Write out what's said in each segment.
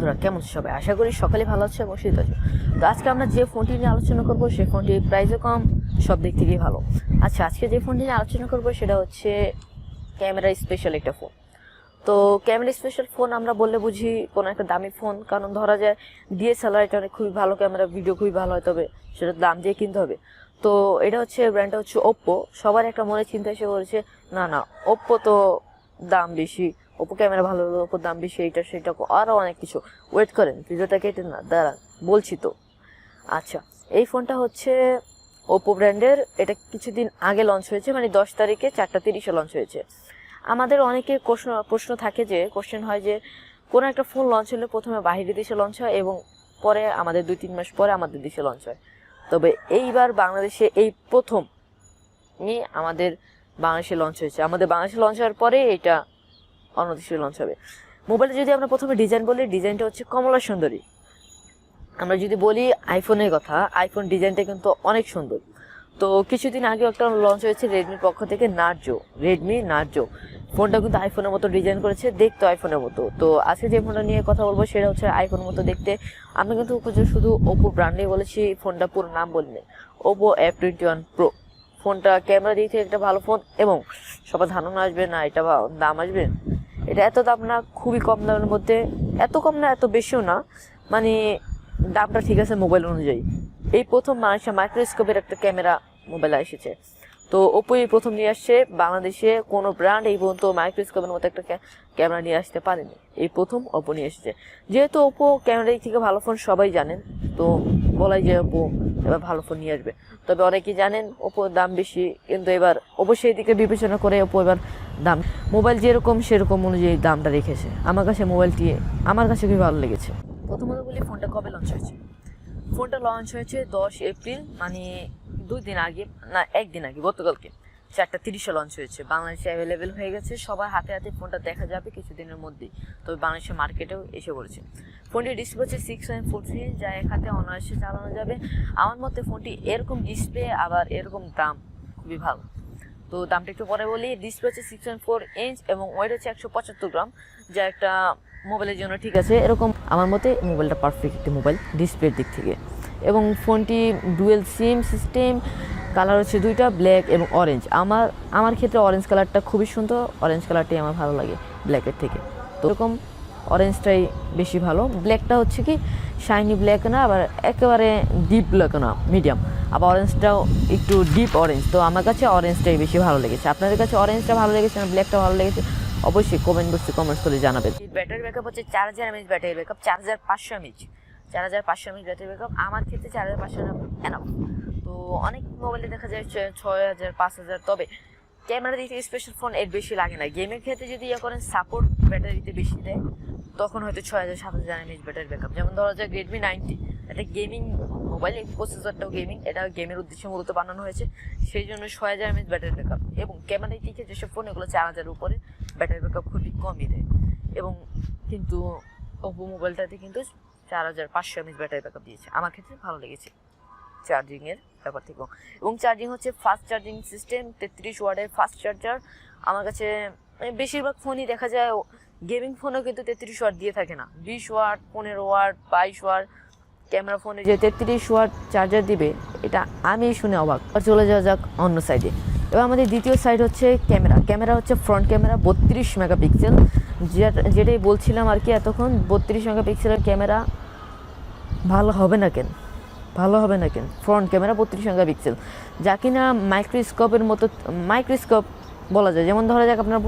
বন্ধুরা কেমন সবাই, আশা করি সকালে ভালো আছে এবং শীত আছে। তো আজকে আমরা যে ফোনটি নিয়ে আলোচনা করবো সেই ফোনটির প্রাইসও কম, সব দিক থেকেই ভালো। আচ্ছা, আজকে যে ফোনটি নিয়ে আলোচনা করবো সেটা হচ্ছে ক্যামেরা স্পেশাল একটা ফোন। তো ক্যামেরা স্পেশাল ফোন আমরা বললে বুঝি কোনো একটা দামি ফোন, কারণ ধরা যায় ডিএসএলআর এটা অনেক খুবই ভালো ক্যামেরা, ভিডিও খুবই ভালো হয়, তবে সেটা দাম দিয়ে কিনতে হবে। তো এটা হচ্ছে ব্র্যান্ডটা হচ্ছে ওপ্পো। সবার একটা মনে চিন্তা এসে বলছে না না ওপ্পো তো দাম বেশি, ওপো ক্যামেরা ভালো, ওপোর দাম বেশি, এইটা সেটা আরও অনেক কিছু। ওয়েট করেন, ভিডিওটা কেটে না দাঁড়ান, বলছি তো। আচ্ছা, এই ফোনটা হচ্ছে ওপো ব্র্যান্ডের। এটা কিছুদিন আগে লঞ্চ হয়েছে, মানে 10 তারিখে 4:30-এ লঞ্চ হয়েছে। আমাদের অনেকে প্রশ্ন থাকে, যে কোশ্চেন হয় যে কোনো একটা ফোন লঞ্চ হলে প্রথমে বাইরের দেশে লঞ্চ হয় এবং পরে আমাদের 2-3 মাস পরে আমাদের দেশে লঞ্চ হয়। তবে এইবার বাংলাদেশে এই প্রথম আমাদের বাংলাদেশে লঞ্চ হয়েছে। আমাদের বাংলাদেশে লঞ্চ হওয়ার পরে এটা অন্য দেশে লঞ্চ হবে। মোবাইলে যদি আমরা প্রথমে ডিজাইন বলি, ডিজাইনটা হচ্ছে কমলা সুন্দরী। আমরা যদি বলি আইফোনের কথা, আইফোন ডিজাইনটা কিন্তু অনেক সুন্দর। তো কিছুদিন আগে একটা লঞ্চ হয়েছে রেডমির পক্ষ থেকে, রেডমি নার্জো। ফোনটা কিন্তু আইফোনের মতো ডিজাইন করেছে, দেখতে আইফোনের মতো। তো আজকে যে ফোনটা নিয়ে কথা বলবো সেটা হচ্ছে আইফোনের মতো দেখতে। আমি কিন্তু শুধু ওপো ব্র্যান্ডে বলেছি, ফোনটা পুরো নাম বলিনি। Oppo F21 pro. ফোনটা ক্যামেরা দিক থেকে একটা ভালো ফোন, এবং সবার ধারণা আসবে না এটা দাম আসবে। এটা এত দাম না, খুবই কম দামের মধ্যে, এত কম না এত বেশিও না, মানে দামটা ঠিক আছে মোবাইল অনুযায়ী। এই প্রথম মানুষের মাইক্রোস্কোপের একটা ক্যামেরা মোবাইল এসেছে। তো ওপো এই প্রথম নিয়ে আসছে বাংলাদেশে, কোনো ব্র্যান্ড এই পর্যন্ত মাইক্রোস্কোপের মতো একটা ক্যামেরা নিয়ে আসতে পারেনি, এই প্রথম ওপো নিয়ে এসেছে। যেহেতু ওপো ক্যামেরা দিক থেকে ভালো ফোন সবাই জানেন, তো বলাই যায় ওপো এবার ভালো ফোন নিয়ে আসবে। তবে অনেকেই জানেন ওপোর দাম বেশি, কিন্তু এবার অবশ্যই দিকে বিবেচনা করে ওপো এবার দাম, মোবাইল যেরকম সেরকম অনুযায়ী দামটা রেখেছে। আমার কাছে মোবাইলটি খুবই ভালো লেগেছে। প্রথমত বলি ফোনটা কবে লঞ্চ হয়েছে। ফোনটা লঞ্চ হয়েছে 10 এপ্রিল, মানে 2 দিন আগে, না 1 দিন আগে, গতকালকে 4:30-এ লঞ্চ হয়েছে। বাংলাদেশে অ্যাভেলেবেল হয়ে গেছে, সবার হাতে হাতে ফোনটা দেখা যাবে কিছুদিনের মধ্যেই। তবে বাংলাদেশের মার্কেটেও এসে পড়েছে। ফোনটির ডিসপ্লে হচ্ছে 6.43, যা এক হাতে অনায়াসে চালানো যাবে। আমার মতে ফোনটি এরকম ডিসপ্লে আবার এরকম দাম খুবই ভালো। তো দামটা একটু পরে বলি। ডিসপ্লে হচ্ছে 6.4 ইঞ্চ এবং ওয়েট হচ্ছে 175 গ্রাম, যা একটা মোবাইলের জন্য ঠিক আছে। এরকম আমার মতে মোবাইলটা পারফেক্ট একটি মোবাইল ডিসপ্লের দিক থেকে। এবং ফোনটি ডুয়েল সিম সিস্টেম, কালার হচ্ছে 2টা, ব্ল্যাক এবং অরেঞ্জ। আমার ক্ষেত্রে অরেঞ্জ কালারটা খুবই সুন্দর, অরেঞ্জ কালারটাই আমার ভালো লাগে ব্ল্যাকের থেকে। তো এরকম অরেঞ্জটাই বেশি ভালো। ব্ল্যাকটা হচ্ছে কি শাইনি ব্ল্যাক না, আবার একেবারে ডিপ ব্ল্যাক না, মিডিয়াম। আবার অরেঞ্জটাও একটু ডিপ অরেঞ্জ। তো আমার কাছে অরেঞ্জটাই বেশি ভালো লেগেছে। আপনাদের কাছে অরেঞ্জটা ভালো লেগেছে না ব্ল্যাকটা ভালো লেগেছে, অবশ্যই কমেন্টস করে জানাবেন। ব্যাটারি ব্যাকআপ হচ্ছে 4000 mAh battery backup, 4500 mAh, 4500 mAh battery backup. আমার ক্ষেত্রে 4500 এনাফ। তো অনেক মোবাইলে দেখা যায় 6000 5000। তবে ক্যামেরা দিক থেকে স্পেশাল ফোন এর বেশি লাগে না। গেমের ক্ষেত্রে যদি করেন সাপোর্ট ব্যাটারিতে বেশি দেয়, তখন হয়তো 6000 7000 mAh ব্যাটারি ব্যাকআপ। যেমন ধরা যায় রেডমি 90, এটা গেমিং মোবাইল, এই প্রসেসরটাও গেমিং, এটা গেমের উদ্দেশ্যে মূলত বানানো হয়েছে, সেই জন্য 6000 mAh ব্যাটারি ব্যাকআপ। এবং ক্যামেরা দিকে যেসব ফোন এগুলো 4000 উপরে ব্যাটারি ব্যাকআপ খুবই কমই দেয়। এবং কিন্তু ওপো মোবাইলটাতে কিন্তু 4500 mAh ব্যাটারি ব্যাকআপ দিয়েছে, আমার ক্ষেত্রে ভালো লেগেছে চার্জিংয়ের ব্যাপার থেকেও। এবং চার্জিং হচ্ছে ফাস্ট চার্জিং সিস্টেম, 33 ওয়াটের ফাস্ট চার্জার। আমার কাছে বেশিরভাগ ফোনই দেখা যায়, গেমিং ফোনও কিন্তু 33 ওয়াট দিয়ে থাকে না, 20 ওয়াট 15 ওয়াট 22 ওয়াট। ক্যামেরা ফোনে যে 33 ওয়াট চার্জার দিবে, এটা আমি শুনে অবাক। চলে যাওয়া যাক অন্য সাইডে। এবার আমাদের দ্বিতীয় সাইড হচ্ছে ক্যামেরা হচ্ছে ফ্রন্ট ক্যামেরা 32 মেগাপিক্সেল, যেটাই বলছিলাম আর কি এতক্ষণ। 32 মেগাপিক্সেলের ক্যামেরা ভালো হবে না কেন ফ্রন্ট ক্যামেরা 32 মেগাপিক্সেল, যা কিনা মাইক্রোস্কোপ বলা যায়। যেমন ধরা যাক আপনার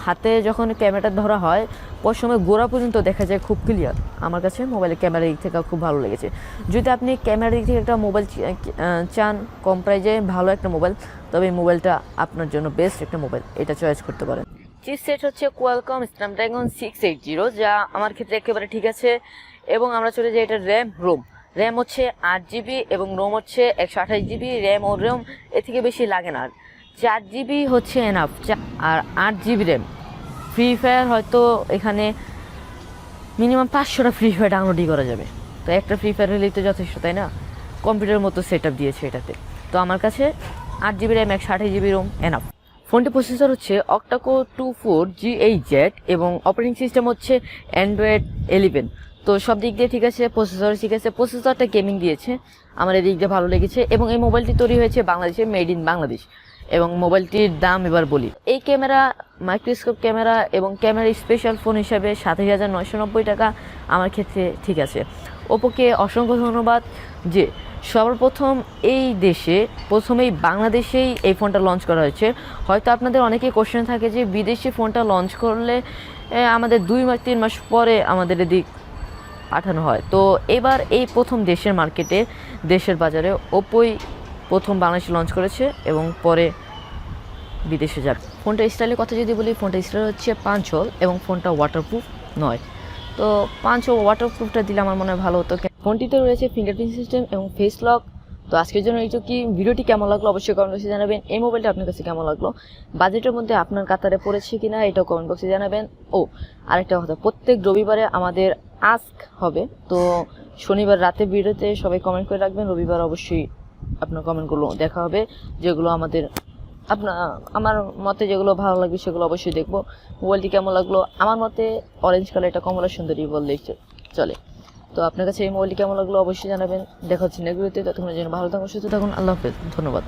হাতে যখন ক্যামেরাটা ধরা হয়, পশমের গোড়া পর্যন্ত দেখা যায় খুব ক্লিয়ার। আমার কাছে মোবাইলের ক্যামেরার দিক থেকে খুব ভালো লেগেছে। যদি আপনি ক্যামেরার দিক থেকে একটা মোবাইল চান কম প্রাইজে ভালো একটা মোবাইল, তবে এই মোবাইলটা আপনার জন্য বেস্ট একটা মোবাইল, এটা চয়েস করতে পারেন। চিপসেট হচ্ছে কোয়ালকম স্ন্যাপড্রাগন 680, যা আমার ক্ষেত্রে একেবারে ঠিক আছে। এবং আমরা চলে যাই এটা র্যাম হচ্ছে 8GB এবং রোম হচ্ছে 128GB। র্যাম ও রোম এর থেকে বেশি লাগে না, 4GB হচ্ছে এনাফ। আর 8GB র্যাম। ফ্রি ফায়ার হয়তো এখানে মিনিমাম 500টা ফ্রি ফায়ার ডাউনলোডই করা যাবে। তো একটা ফ্রি ফায়ার হলেই তো যথেষ্ট, তাই না? কম্পিউটারের মতো সেট আপ দিয়েছে এটাতে। তো আমার কাছে 8GB RAM 128GB ROM enough. ফোনটি প্রসেসর হচ্ছে অক্টাকোর 24G8Z এবং অপারেটিং সিস্টেম হচ্ছে অ্যান্ড্রয়েড 11। তো সব দিক দিয়ে ঠিক আছে, প্রসেসর ঠিক আছে, প্রসেসরটা গেমিং দিয়েছে, আমার এদিক দিয়ে ভালো লেগেছে। এবং এই মোবাইলটি তৈরি হয়েছে বাংলাদেশে, মেড ইন বাংলাদেশ। এবং মোবাইলটির দাম এবার বলি। এই ক্যামেরা মাইক্রোস্কোপ ক্যামেরা এবং ক্যামেরা স্পেশাল ফোন হিসাবে 27,990 টাকা আমার ক্ষেত্রে ঠিক আছে। ওপোকে অসংখ্য ধন্যবাদ যে সর্বপ্রথম এই দেশে, প্রথমেই বাংলাদেশেই এই ফোনটা লঞ্চ করা হয়েছে। হয়তো আপনাদের অনেকেই কোশ্চেন থাকে যে বিদেশি ফোনটা লঞ্চ করলে আমাদের 2-3 মাস পরে আমাদের এদিক পাঠানো হয়। তো এবার এই প্রথম দেশের মার্কেটে, দেশের বাজারে ওপোই প্রথম বাংলাদেশে লঞ্চ করেছে এবং পরে বিদেশে যাবে। ফোনটা স্টাইলের কথা যদি বলি, ফোনটা স্টাইল হচ্ছে পাঞ্চ হোল এবং ফোনটা ওয়াটারপ্রুফ নয়। তো পাঞ্চ হোল ওয়াটারপ্রুফটা দিলে আমার মনে হয় ভালো হতো। ফোনটিতে রয়েছে ফিঙ্গারপ্রিন্ট সিস্টেম এবং ফেস লক। তো আজকের জন্য এইটুকুই। ভিডিওটি কেমন লাগলো অবশ্যই কমেন্ট বক্সে জানাবেন। এই মোবাইলটা আপনার কাছে কেমন লাগলো, বাজেটের মধ্যে আপনার কাতারে পড়েছে কিনা এটাও কমেন্ট বক্সে জানাবেন। ও আরেকটা কথা, প্রত্যেক রবিবারে আমাদের আস্ক হবে। তো শনিবার রাতে ভিডিওতে সবাই কমেন্ট করে রাখবেন, রবিবার অবশ্যই আপনার কমেন্টগুলো দেখা হবে। যেগুলো আমার মতে যেগুলো ভালো লাগবে সেগুলো অবশ্যই দেখবো। মোবাইলটি কেমন লাগলো, আমার মতে অরেঞ্জ কালার, এটা কমলা সুন্দরী বললেই চলে। তো আপনার কাছে এই মোবাইলটি কেমন লাগলো অবশ্যই জানাবেন। দেখা হচ্ছে নেক্সট ভিডিওতে। ততক্ষণের জন্য ভালো থাকুন, সুস্থ থাকুন। আল্লাহ হাফেজ, ধন্যবাদ।